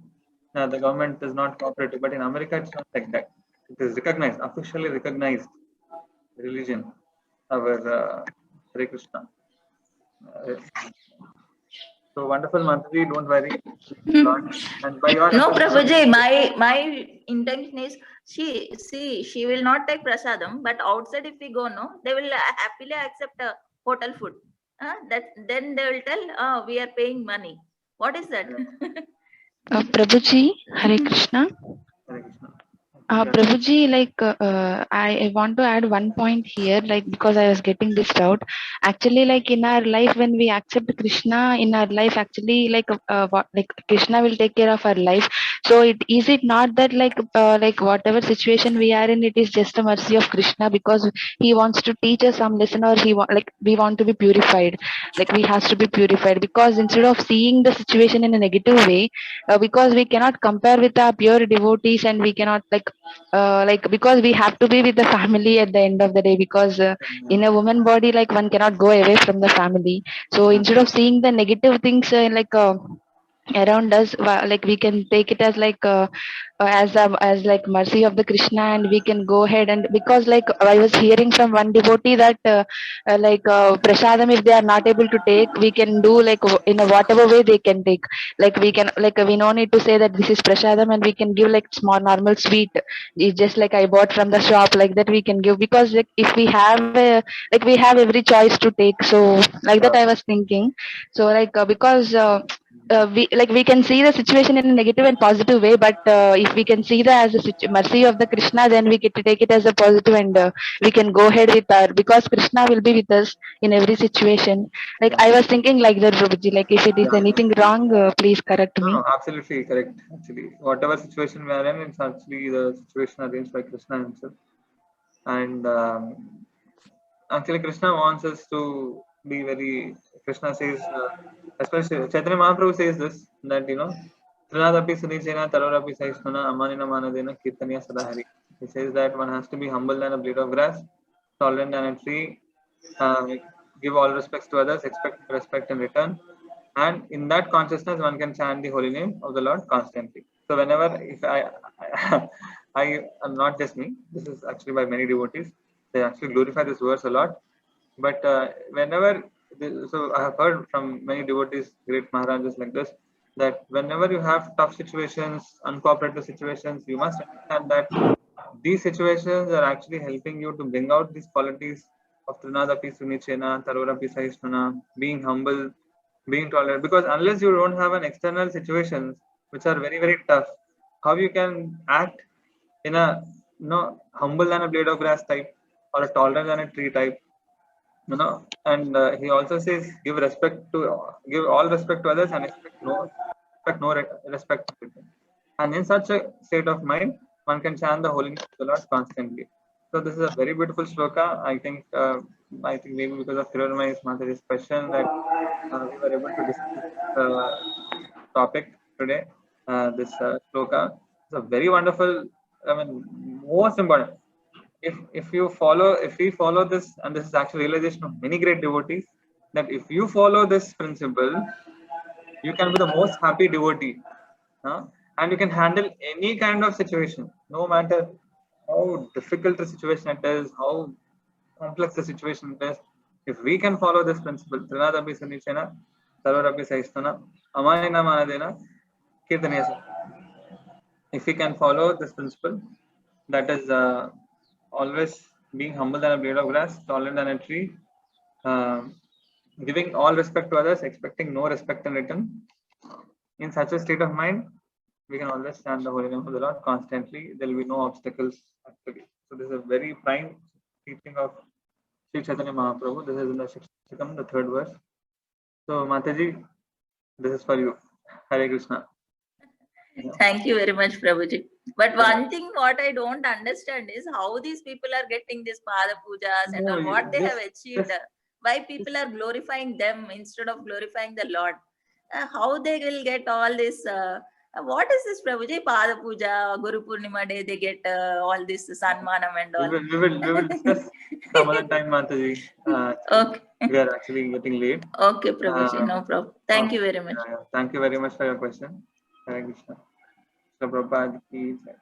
The government is not cooperative, but in America it's not like that. It is recognized, officially recognized religion, our Hare Krishna. So wonderful, Mantaji, don't worry. And by your No, Prabhuji, my intention is she will not take prasadam, but outside if we go, no, they will happily accept hotel food. That then they will tell, we are paying money. What is that? Prabhuji, Hare Krishna. Hare Krishna. Prabhuji, I want to add one point here, because I was getting this out. Actually, in our life, when we accept Krishna in our life, actually, Krishna will take care of our life. So, is it not that whatever situation we are in, it is just a mercy of Krishna because he wants to teach us some lesson, or we want to be purified, we have to be purified, because instead of seeing the situation in a negative way, because we cannot compare with our pure devotees, and we cannot because we have to be with the family at the end of the day, because in a woman body, one cannot go away from the family. So instead of seeing the negative things around us, we can take it as as mercy of the Krishna, and we can go ahead, and because I was hearing from one devotee that prasadam, if they are not able to take, we can do in a whatever way they can take, we can we no need to say that this is prasadam, and we can give small normal sweet. It's just I bought from the shop, like that we can give, because if we have we have every choice to take. So that I was thinking. So because we can see the situation in a negative and positive way, but if we can see that as a mercy of the Krishna, then we get to take it as a positive, and we can go ahead with our, because Krishna will be with us in every situation. I was thinking like that, Prabhuji. If it is anything wrong, please correct me. No, absolutely correct. Actually, whatever situation we are in, it's actually the situation arranged by Krishna himself. And actually, Krishna wants us to be very. Krishna says, especially Chaitanya Mahaprabhu says this, that Trinadapi Sunijena Tarorapi Saisnuna Amanina Manadena Kirtaniya Sadahari. He says that one has to be humble than a blade of grass, tolerant than a tree, give all respects to others, expect respect in return. And in that consciousness, one can chant the holy name of the Lord constantly. So whenever, if I am not just me, this is actually by many devotees, they actually glorify this verse a lot. But whenever, so I have heard from many devotees, great Maharajas like this, that whenever you have tough situations, uncooperative situations, you must understand that these situations are actually helping you to bring out these qualities of Trinadapi Sunichena, Tarorapi Sahishnuna, being humble, being tolerant, because unless you don't have an external situations which are very, very tough, how you can act in a humble than a blade of grass type, or a tolerant than a tree type, and he also says give all respect to others and expect no respect to them. And in such a state of mind, one can chant the holy name of the Lord constantly. So this is a very beautiful shloka. I think maybe because of Kirurmai's Mataji's question that we were able to discuss topic today. This shloka is a very wonderful. Most important. If we follow this, and this is actually realization of many great devotees, that if you follow this principle, you can be the most happy devotee, and you can handle any kind of situation, no matter how difficult the situation it is, how complex the situation it is. If we can follow this principle, Trinadapi Sunichena, Sarvarapi Saistana, Amayana Manadena, Kirtanesa. If we can follow this principle, that is always being humble than a blade of grass, tolerant than a tree, giving all respect to others, expecting no respect in return. In such a state of mind, we can always chant the holy name of the Lord constantly. There will be no obstacles actually. So this is a very prime teaching of Sri Chaitanya Mahaprabhu. This is in the Shikshakam, the 3rd verse. So Mataji, this is for you. Hare Krishna. Thank you very much, Prabhuji. But one thing what I don't understand is how these people are getting these Pada Pujas and all, what they have achieved. Why people are glorifying them instead of glorifying the Lord. How they will get all this. What is this, Prabhuji? Pada Puja, Guru Purnima Day, they get all this Sanmanam and all. We will discuss some other time, Mataji. Okay. We are actually getting late. Okay, Prabhuji, no problem. Thank you very much. Thank you very much for your question. Hare Krishna. Prabhupada ki jai.